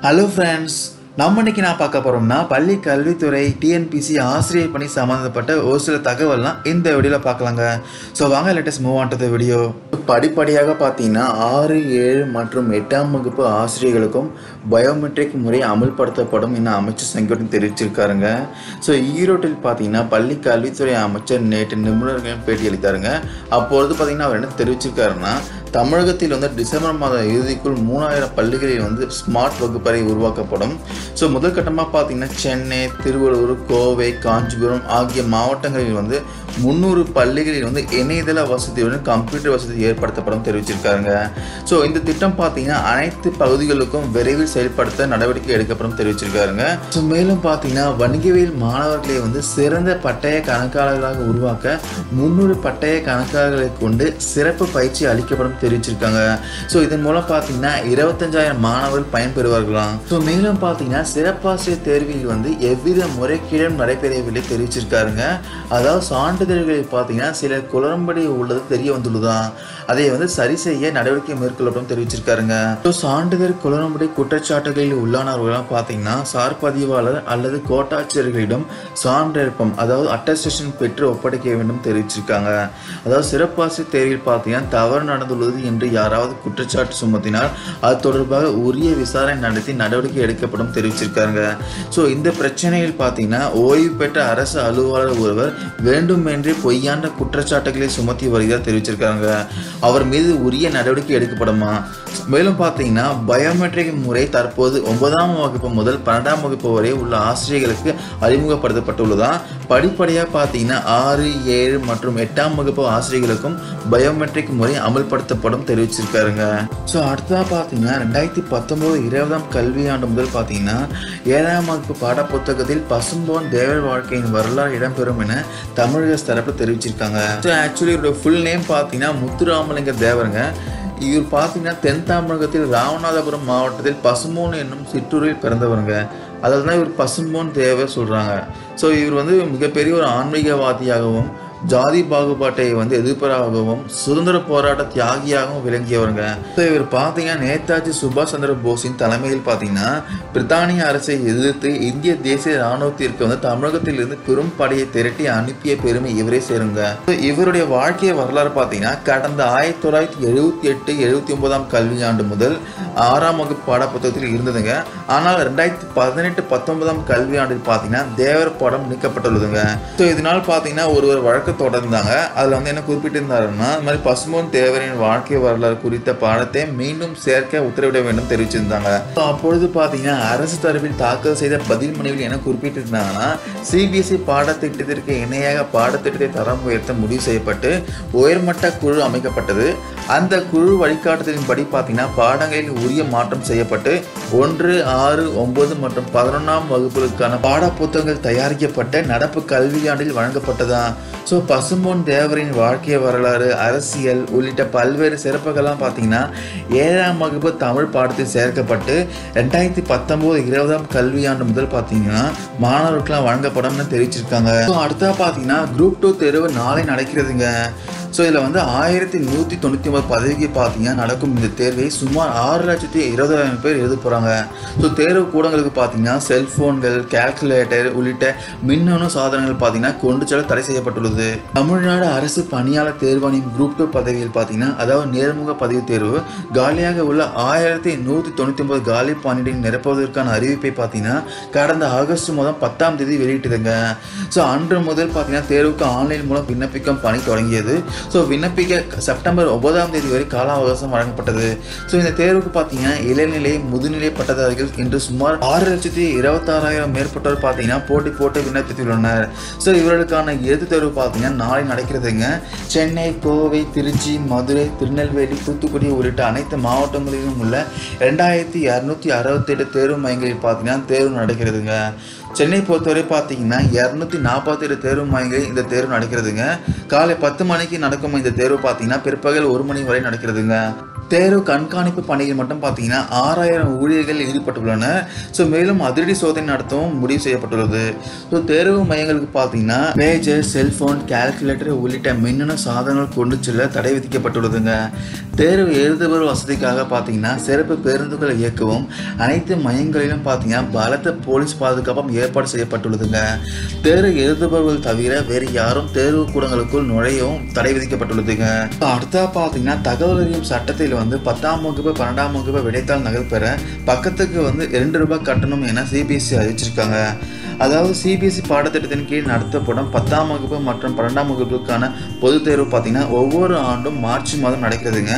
Hello friends, நம்ம இன்னைக்கு நான் பார்க்க போறோம்னா பள்ளி கல்வித்துறை டிஎன்பிசி ஆசிரியர் பணி சம்பந்தப்பட்ட ஒரு சில தகவல்லாம் இந்த வீடியோல பார்க்கலாங்க. சோ வாங்க let us move on to the video. படிப்படியாக பார்த்தீங்கன்னா 6, 7 மற்றும் 8ஆம் வகுப்பு ஆசிரியர்களுக்கும் பயோமெட்ரிக் முறை அமல்படுத்தப்படும் என அமைச்சர் செங்கோட்டையன் தெரிவிச்சிருக்காருங்க. ஸோ ஈரோட்டில் பார்த்தீங்கன்னா பள்ளி கல்வித்துறை அமைச்சர் நேற்று நிபுணர்கள் பேட்டி அளித்தாருங்க. அப்பொழுது பார்த்தீங்கன்னா அவர் என்ன தெரிவிச்சிருக்காருன்னா, தமிழகத்தில் வந்து டிசம்பர் மாத இறுதிக்குள் 3000 பள்ளிகளில் ஸ்மார்ட் வகுப்பறை உருவாக்கப்படும். ஸோ முதல் கட்டமாக பார்த்தீங்கன்னா சென்னை, திருவள்ளூர், கோவை, காஞ்சிபுரம் ஆகிய மாவட்டங்களில் 300 பள்ளிகளில் இணையதள வசதியுடன் கம்ப்யூட்டர் வசதி ஏற்படுத்தப்படும் தெரிவிச்சிருக்காங்க. ஸோ இந்த திட்டம் பார்த்தீங்கன்னா அனைத்து பகுதிகளுக்கும் விரைவில் செயல்படுத்த நடவடிக்கை எடுக்கப்படும் தெரிவிச்சிருக்காருங்க. ஸோ மேலும் பார்த்தீங்கன்னா வணிகவியல் மாணவர்களை சிறந்த பட்டய கணக்காளர்களாக உருவாக்க 300 பட்டய கணக்காளர்களை கொண்டு சிறப்பு பயிற்சி அளிக்கப்படும் தெரிவிச்சிருக்காங்க. ஸோ இதன் மூலம் பார்த்தீங்கன்னா 25,000 மாணவர்கள் பயன்பெறுவார்களாம். ஸோ மேலும் பார்த்தீங்கன்னா சிறப்பாசிரியர் தேர்வில் எவ்வித முறைகேடும் நடைபெறவில்லை தெரிவிச்சிருக்காருங்க. அதாவது சான்றிதழ்களில் பார்த்தீங்கன்னா சில குளறுபடி உள்ளது தெரிய வந்துள்ளதான், அதை சரி செய்ய நடவடிக்கை மேற்கொள்ளப்படும் தெரிவிச்சிருக்காருங்க. ஸோ சான்றிதழ் குளறுபடி குற்றச்சாட்டுகளில் உள்ளானவர்களாம் பார்த்தீங்கன்னா சார் பதிவாளர் அல்லது கோட்டாட்சியர்களிடம் சான்றேற்பம் அதாவது அட்டஸ்டேஷன் பெற்று ஒப்படைக்க வேண்டும் தெரிவிச்சிருக்காங்க. அதாவது சிறப்பாசிரியர் தேர்வில் பார்த்தீங்கன்னா தவறு நடந்துள்ளது என்று யாராவது குற்றச்சாட்டு சுமத்தினால் அது தொடர்பாக உரிய விசாரணை நடத்தி நடவடிக்கை எடுக்கப்படும் தெரிவிச்சிருக்காங்க. ஸோ இந்த பிரச்சனையில் பார்த்தீங்கன்னா ஓய்வு பெற்ற அரசு அலுவலர் ஒருவர் வேண்டுமென்றே பொய்யான குற்றச்சாட்டுகளை சுமத்தி வருகிறார் தெரிவிச்சிருக்காங்க. அவர் மீது உரிய நடவடிக்கை எடுக்கப்படுமா. மேலும் பார்த்தீங்கன்னா பயோமெட்ரிக் முறை தற்போது 9ஆம் வகுப்பு முதல் 12ஆம் வகுப்பு வரை உள்ள ஆசிரியர்களுக்கு அறிமுகப்படுத்தப்பட்டுள்ளதான். படிப்படியாக பார்த்தீங்கன்னா 6, 7 மற்றும் 8ஆம் வகுப்பு ஆசிரியர்களுக்கும் பயோமெட்ரிக் முறை அமல்படுத்தப்படும் தெரிவிச்சிருக்காருங்க. ஸோ அடுத்ததாக பார்த்தீங்கன்னா 2019-20ஆம் கல்வியாண்டு முதல் பார்த்தீங்கன்னா 7ஆம் வகுப்பு பாடப்புத்தகத்தில் பசும்பொன் தேவர் வாழ்க்கையின் வரலாறு இடம்பெறும் என தமிழக தரப்பு தெரிவிச்சிருக்காங்க. ஸோ ஆக்சுவலி இவருடைய ஃபுல் நேம் பார்த்தீங்கன்னா முத்துராமலிங்க தேவருங்க. இவர் பார்த்தீங்கன்னா தென் தமிழகத்தில் ராமநாதபுரம் மாவட்டத்தில் பசும்பொன் என்னும் சிற்றூரில் பிறந்தவருங்க. அதில் தான் இவர் பசும்பொன் தேவர் சொல்கிறாங்க. ஸோ இவர் மிகப்பெரிய ஒரு ஆன்மீகவாதியாகவும் ஜாதி பாகுபாட்டை எதிர்ப்பதாகவும் சுதந்திர போராட்ட தியாகியாகவும் விளங்கியவருங்க. ஸோ இவர் பார்த்தீங்கன்னா நேதாஜி சுபாஷ் சந்திர போஸின் தலைமையில் பார்த்தீங்கன்னா பிரித்தானிய அரசை எதிர்த்து இந்திய தேசிய இராணுவத்திற்கு தமிழகத்தில் இருந்து பெரும் படையை திரட்டி அனுப்பிய பெருமை இவரே சேருங்க. இவருடைய வாழ்க்கை வரலாறு பார்த்தீங்கன்னா கடந்த 1978-79ஆம் கல்வியாண்டு முதல் 6ஆம் வகுப்பு பாடப்புத்தகத்தில் இருந்ததுங்க. ஆனால் 2018-19ஆம் கல்வியாண்டில் பார்த்தீங்கன்னா தேவர் பாடம் நீக்கப்பட்டுள்ளதுங்க. ஸோ இதனால் பார்த்தீங்கன்னா ஒருவர் வழக்கு தொடர்ந்தாங்க. அதுல என்ன குறிப்பிட்டிருந்தாருன்னா, இந்த மாதிரி பசும்பொன் தேவரின் வாழ்க்கை வரலாறு குறித்த பாடத்தை மீண்டும் சேர்க்க உத்தரவிட வேண்டும் தெரிவிச்சிருந்தாங்க. அப்பொழுது பார்த்தீங்கன்னா அரசு தரப்பில் தாக்கல் செய்த பதில் மனுவில் என்ன குறிப்பிட்டிருந்தாங்கன்னா, சிபிஎஸ்இ பாடத்திட்டத்திற்கு இணையாக பாடத்திட்டத்தை தரம் உயர்த்த முடிவு செய்யப்பட்டு உயர்மட்ட குழு அமைக்கப்பட்டது. அந்த குழு வழிகாட்டுதலின்படி பார்த்தீங்கன்னா பாடங்களில் உரிய மாற்றம் செய்யப்பட்டு 1, 6, 9 மற்றும் 11ஆம் வகுப்புகளுக்கான பாட புத்தகங்கள் தயாரிக்கப்பட்ட நடப்பு கல்வியாண்டில் வழங்கப்பட்டதான். ஸோ பசும்பொன் தேவரின் வாழ்க்கை வரலாறு, அரசியல் உள்ளிட்ட பல்வேறு சிறப்புகள்லாம் பார்த்தீங்கன்னா 7ஆம் வகுப்பு தமிழ் பாடத்தில் சேர்க்கப்பட்டு 2019-20ஆம் கல்வியாண்டு முதல் பார்த்தீங்கன்னா மாணவர்களுக்கெல்லாம் வழங்கப்படும்னு தெரிவிச்சிருக்காங்க. ஸோ அடுத்தா பார்த்தீங்கன்னா குரூப் 2 தேர்வு நாளை நடக்கிறதுங்க. ஸோ இதில் 1199 பதவிக்கு பார்த்தீங்கன்னா நடக்கும் இந்த தேர்வை சுமார் 6,20,000 பேர் எழுத போகிறாங்க. ஸோ தேர்வு கூடங்களுக்கு பார்த்தீங்கன்னா செல்ஃபோன்கள், கால்குலேட்டர் உள்ளிட்ட மின்னணு சாதனங்கள் பார்த்தீங்கன்னா கொண்டு செல்ல தடை செய்யப்பட்டுள்ளது. தமிழ்நாடு அரசு பணியாளர் தேர்வாணையம் குரூப் 2 பதவியில் பார்த்தீங்கன்னா அதாவது நேர்முக பதவி தேர்வு காலியாக உள்ள 1199 காலி பணியிடங்களை நிரப்புவதற்கான அறிவிப்பை பார்த்தீங்கன்னா கடந்த ஆகஸ்ட் மாதம் 10ஆம் தேதி வெளியிட்டதுங்க. ஸோ அன்று முதல் பார்த்தீங்கன்னா தேர்வுக்கு ஆன்லைன் மூலம் விண்ணப்பிக்கும் பணி தொடங்கியது. ஸோ விண்ணப்பிக்க செப்டம்பர் 9ஆம் தேதி வரை கால அவகாசம் வழங்கப்பட்டது. ஸோ இந்த தேர்வுக்கு பார்த்தீங்கன்னா இளநிலை, முதுநிலை பட்டதாரிகள் என்று சுமார் 6,26,000 மேற்பட்டோர் பார்த்தீங்கன்னா போட்டி போட்டு விண்ணப்பித்துள்ளனர். ஸோ இவர்களுக்கான எழுத்து தேர்வு பார்த்தீங்கன்னா நாளை நடக்கிறதுங்க. சென்னை, கோவை, திருச்சி, மதுரை, திருநெல்வேலி, தூத்துக்குடி உள்ளிட்ட அனைத்து மாவட்டங்களிலும் உள்ள 2,268 தேர்வு மையங்களில் பார்த்தீங்கன்னா தேர்வு நடக்கிறதுங்க. சென்னை பொறுத்தவரை பார்த்தீங்கன்னா 247 தேர்வு மையங்களில் இந்த தேர்வு நடக்கிறதுங்க. காலை 10 மணிக்கு நடக்கும் இந்த தேர்வு பார்த்தீங்கன்னா பிற்பகல் 1 மணி வரை நடக்கிறதுங்க. தேர்வு கண்காணிப்பு பணியில் மட்டும் பார்த்தீங்கன்னா 6000 ஊழியர்கள் ஈடுபட்டுள்ளனர். ஸோ மேலும் அதிரடி சோதனை நடத்தவும் முடிவு செய்யப்பட்டுள்ளது. ஸோ தேர்வு மையங்களுக்கு பார்த்தீங்கன்னா பேஜர், செல்போன், கால்குலேட்டர் உள்ளிட்ட மின்னணு சாதனங்கள் கொண்டு செல்ல தடை விதிக்கப்பட்டுள்ளதுங்க. தேர்வு எழுதுபவர் வசதிக்காக பார்த்தீங்கன்னா சிறப்பு பேருந்துகளை இயக்கவும் அனைத்து மையங்களிலும் பார்த்தீங்கன்னா பலத்த போலீஸ் பாதுகாப்பும் ஏற்பாடு செய்யப்பட்டுள்ளதுங்க. தேர்வு எழுதுபவர்கள் தவிர வேறு யாரும் தேர்வு கூடங்களுக்குள் நுழையவும் தடை விதிக்கப்பட்டுள்ளதுங்க. அடுத்தா பார்த்தீங்கன்னா தகவல் அறியும் சட்டத்தில் 10ஆம் வகுப்பு 12ஆம் வகுப்பு விடைத்தாள் நகல் பெற பக்கத்துக்கு ₹2 கட்டணம் என சிபிஎஸ்சி அறிவிச்சிருக்காங்க. அதாவது சிபிஎஸ்சி பாடத்திட்டத்தின் கீழ் நடத்தப்படும் 10ஆம் வகுப்பு மற்றும் 12ஆம் வகுப்புக்கான பொதுத் தேர்வு பார்த்தீங்கன்னா ஒவ்வொரு ஆண்டும் மார்ச் மாதம் நடக்கிறதுங்க.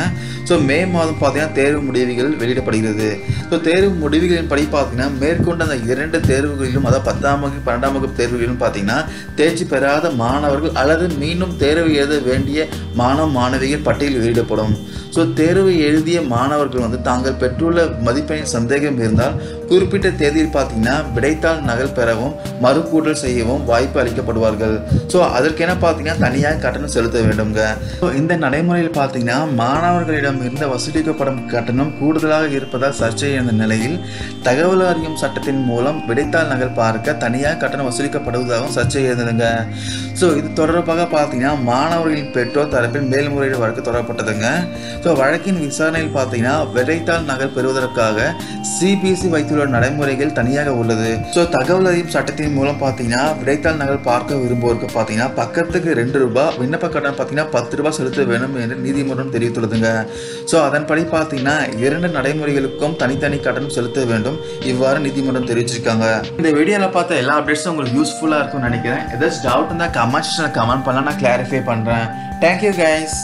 ஸோ மே மாதம் பார்த்தீங்கன்னா தேர்வு முடிவுகள் வெளியிடப்படுகிறது. ஸோ தேர்வு முடிவுகளின் படி பார்த்தீங்கன்னா மேற்கொண்ட அந்த 2 தேர்வுகளிலும், அதாவது 10ஆம் வகுப்பு 12ஆம் வகுப்பு தேர்வுகளிலும் பார்த்தீங்கன்னா தேர்ச்சி பெறாத மாணவர்கள் அல்லது மீண்டும் தேர்வு எழுத வேண்டிய மாணவ மாணவிகள் பட்டியல் வெளியிடப்படும். ஸோ தேர்வு எழுதிய மாணவர்கள் தாங்கள் பெற்றுள்ள மதிப்பெண்ணில் சந்தேகம் இருந்தால் குறிப்பிட்ட தேதியில் பார்த்தீங்கன்னா விடைத்தாள் நகல் பெறவும் மறுகூட்டல் செய்யவும் வாய்ப்பு அளிக்கப்படுவார்கள். ஸோ அதற்கென பார்த்தீங்கன்னா தனியாக கட்டணம் செலுத்த வேண்டுங்க. ஸோ இந்த நடைமுறையில் பார்த்தீங்கன்னா மாணவர்களிடம் இருந்து வசூலிக்கப்படும் கட்டணம் கூடுதலாக இருப்பதால் சர்ச்சை எழுந்த நிலையில் தகவல் அறியும் சட்டத்தின் மூலம் விடைத்தாள் நகல் பார்க்க தனியாக கட்டணம் வசூலிக்கப்படுவதாகவும் சர்ச்சை எழுந்ததுங்க. ஸோ இது தொடர்பாக பார்த்தீங்கன்னா மாணவர்களின் பெற்றோர் தரப்பில் மேல்முறையீடு வழக்கு தொடரப்பட்டதுங்க. ஸோ வழக்கின் விசாரணையில் பார்த்தீங்கன்னா விடைத்தாள் நகல் பெறுவதற்காக சிபிஎஸ்சி வைத்துள்ள நடைமுறைகள் தனியாக உள்ளது. ஸோ தகவல் அறியும் சட்டத்தின் மூலம் பார்த்தீங்கன்னா விடைத்தாள் நகல் பார்க்க விரும்புவோருக்கு பார்த்தீங்கன்னா பக்கத்துக்கு ₹2, விண்ணப்ப கட்டணம் பார்த்தீங்கன்னா ₹10 செலுத்த வேண்டும் என்று நீதிமன்றம் தெரிவித்துள்ளதுங்க. ஸோ அதன்படி பார்த்தீங்கன்னா 2 நடைமுறைகளுக்கும் தனித்தனி கட்டணம் செலுத்த வேண்டும், இவ்வாறு நீதிமன்றம் தெரிவிச்சிருக்காங்க. இந்த வீடியோவில் பார்த்த எல்லா அப்டேட்ஸும் உங்களுக்கு யூஸ்ஃபுல்லாக இருக்கும்னு நினைக்கிறேன். ஏதாச்சும் டவுட் இருந்தால் கமெண்ட் பண்ணலாம், நான் கிளாரிஃபை பண்ணுறேன். Thank you guys.